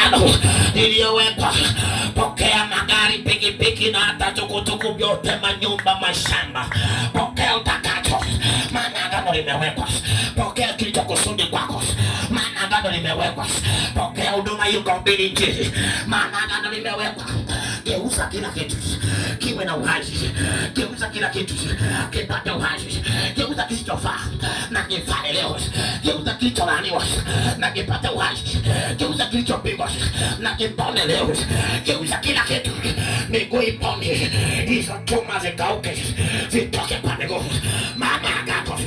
agano iliyowekwa. Pokea magari, pikipiki na hata tukutuku vyote, manyumba, mashamba. Pokea utakacho, maana agano limewekwa. Pokea kilichokusudi kwako, maana agano limewekwa. Pokea huduma hiyo kwa ubiri Injili, maana agano limewekwa. Geuza kila kitu kiwe na uhai. Geuza kila kitu kipate uhai. Geuza kisichofaa na kifanye leo. Geuza kilicholaaniwa na kipate uhai. Geuza kilichopigwa na kipone leo. Geuza kila kitu, miguu ipone, hizo chuma zikauke, zitoke kwa miguu. Maana agano,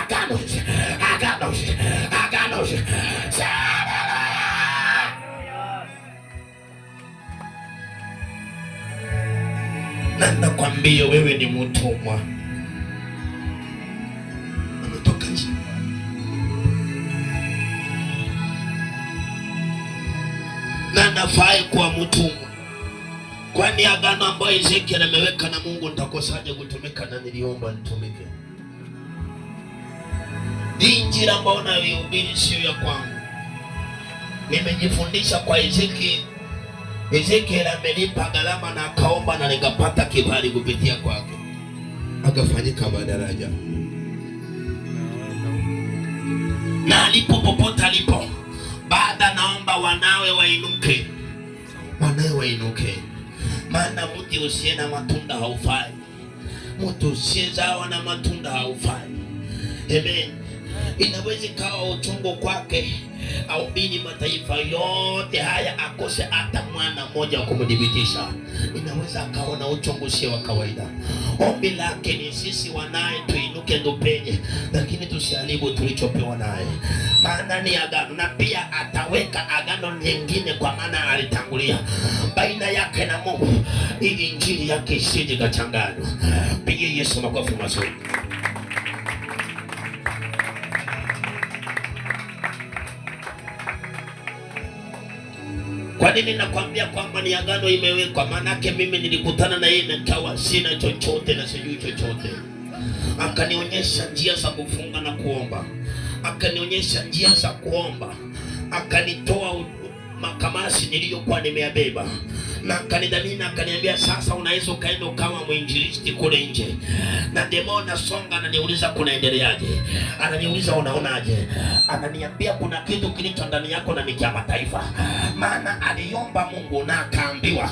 agano, agano, agano. Na nakwambia wewe ni mtumwa. Umetoka nje. Na nafai kuwa mtumwa. Kwani agano ambayo Ezekiel ameweka na Mungu nitakosaje kutumika? Na niliomba nitumike. Hii Injili ambayo naihubiri sio ya kwangu. Nimejifundisha kwa Ezekiel. Ezekiel amelipa gharama na akaomba na nikapata kibali kupitia kwake. Akafanyika madaraja. Na alipo popote alipo, baada naomba wanawe wainuke. Wanawe wainuke. Maana mti usiye na matunda haufai. Mti usiyezaa na matunda haufai. Amen. Inaweza kawa uchungu kwake au bini mataifa yote haya akose hata mwana mmoja kumdhibitisha. Inaweza akaona uchungu sio wa kawaida. Ombi lake ni sisi wanaye tuinuke ndupenye, lakini tusiharibu tulichopewa naye. Maana ni agano, na pia ataweka agano lingine, kwa maana alitangulia baina yake na Mungu ili Injili yake isije kachanganywa. Pigie Yesu makofi mazuri. Kwa nini nakwambia kwamba ni agano imewekwa? Maanake mimi nilikutana na yeye nikawa sina chochote na sijui chochote. Akanionyesha njia za kufunga na kuomba. Akanionyesha njia za kuomba. Akanitoa makamasi niliyokuwa nimeyabeba. Na akanidhamini, akaniambia sasa unaweza kaenda kama mwinjilisti kule nje. Na demo nasonga, ananiuliza kunaendeleaje? Ananiuliza unaonaje? Ananiambia kuna kitu kilicho ndani yako na ni cha mataifa. Maana aliomba Mungu na akaambiwa